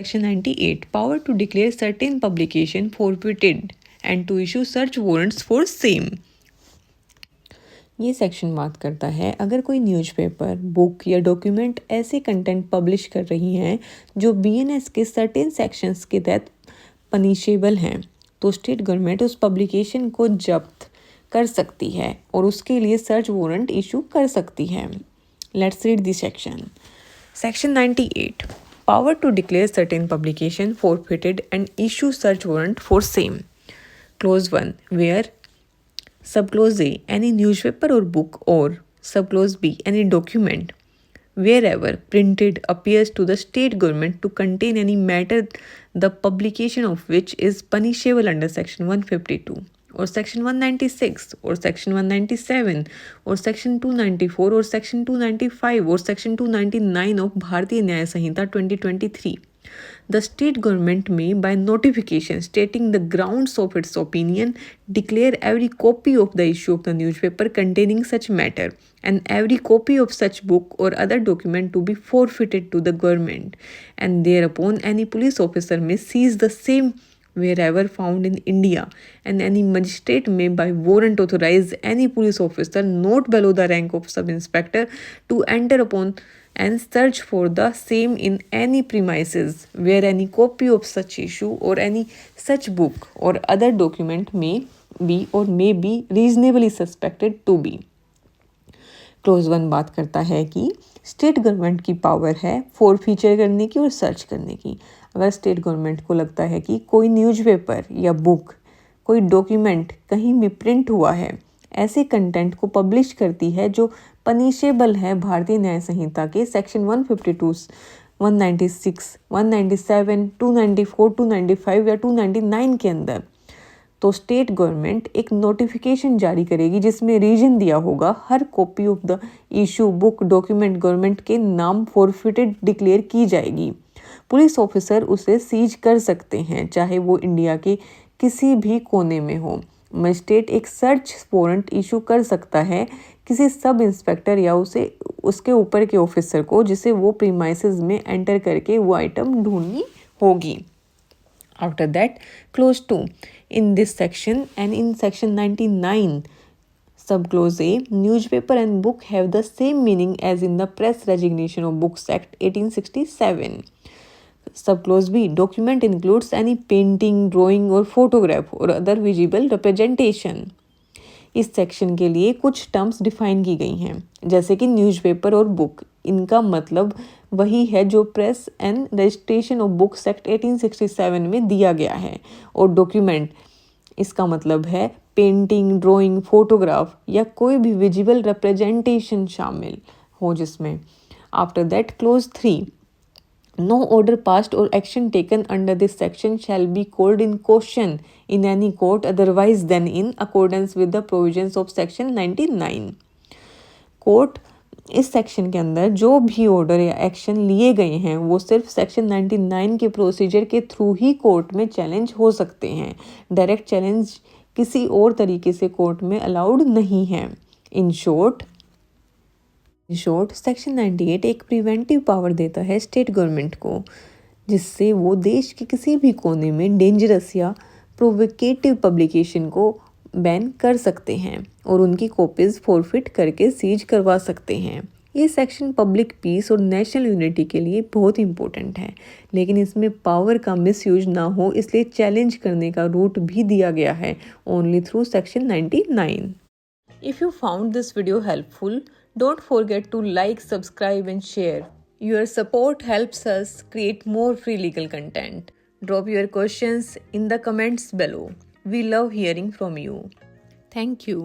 Section 98. Power to declare certain publication forfeited and to issue search warrants for same. ये section बात करता है अगर कोई न्यूज़पेपर, बुक या डॉक्यूमेंट ऐसे कंटेंट पब्लिश कर रही हैं जो बीएनएस के सर्टेन सेक्शंस के तहत पनिशेबल हैं तो स्टेट गवर्नमेंट उस पब्लिकेशन को जब्त कर सकती है और उसके लिए सर्च वारंट इशू कर सकती है. Let's read the section. Section 98. Power to declare certain publication forfeited and issue search warrant for same. Clause 1. Where Subclause A. Any newspaper or book, or Subclause B. Any document wherever printed appears to the state government to contain any matter the publication of which is punishable under Section 152 or Section 196 or Section 197 or Section 294 or Section 295 or Section 299 of Bharatiya Nyaya Sanhita 2023. The state government may, by notification stating the grounds of its opinion, declare every copy of the issue of the newspaper containing such matter and every copy of such book or other document to be forfeited to the government, and thereupon any police officer may seize the same wherever found in India, and any magistrate may by warrant authorize any police officer not below the rank of sub-inspector to enter upon and search for the same in any premises where any copy of such issue or any such book or other document may be or may be reasonably suspected to be. Close 1 बात करता है कि state government की power है forfeiture करने की और search करने की. अगर स्टेट गवर्नमेंट को लगता है कि कोई न्यूज़पेपर या बुक, कोई डॉक्यूमेंट कहीं भी प्रिंट हुआ है, ऐसे कंटेंट को पब्लिश करती है जो पनिशेबल है भारतीय न्याय संहिता के सेक्शन 152, 196, 197, 294, 295 या 299 के अंदर, तो स्टेट गवर्नमेंट एक नोटिफिकेशन जारी करेगी जिसमें रीजन दिया होगा हर copy of the issue book document government के नाम फॉरफिटेड डिक्लेयर की जाएगी. पुलिस ऑफिसर उसे सीज कर सकते हैं चाहे वो इंडिया के किसी भी कोने में हो. मजिस्ट्रेट एक सर्च वारंट इशू कर सकता है किसी सब इंस्पेक्टर या उसके ऊपर के ऑफिसर को जिसे वो प्रीमाइसेस में एंटर करके वो आइटम ढूंढनी होगी. After that, clause 2. In this section and in section 99, subclause A, newspaper and book have the same meaning as in the Press Resignation of Books Act 1867. Subclause B, document includes any painting, drawing or photograph or other visible representation. इस section के लिए कुछ terms define की गई हैं जैसे कि newspaper और बुक. इनका मतलब वही है जो press and registration of books act 1867 में दिया गया है. और डॉक्यूमेंट, इसका मतलब है पेंटिंग, ड्राइंग, फोटोग्राफ या कोई भी विजिबल रिप्रेजेंटेशन शामिल हो जिसमें. After that close 3. No order passed or action taken under this section shall be called in question in any court otherwise than in accordance with the provisions of section 99. Court इस section के अंदर जो भी order या action लिए गए हैं वो सिर्फ सेक्शन 99 के प्रोसीजर के थ्रू ही कोर्ट में चैलेंज हो सकते हैं. डायरेक्ट चैलेंज किसी और तरीके से कोर्ट में अलाउड नहीं है. इन शॉर्ट सेक्शन 98 एक प्रिवेंटिव पावर देता है स्टेट गवर्नमेंट को जिससे वो देश के किसी भी कोने में डेंजरस या प्रोवोकेटिव पब्लिकेशन को बैन कर सकते हैं और उनकी कॉपीज फॉरफिट करके सीज करवा सकते हैं. ये सेक्शन पब्लिक पीस और नेशनल यूनिटी के लिए बहुत इंपॉर्टेंट है लेकिन इसमें पावर का मिसयूज ना हो इसलिए चैलेंज करने का रूट भी दिया गया है only through section 99. If you found this video helpful, don't forget to like, subscribe and share. Your support helps us create more free legal content. Drop your questions in the comments below. We love hearing from you. Thank you.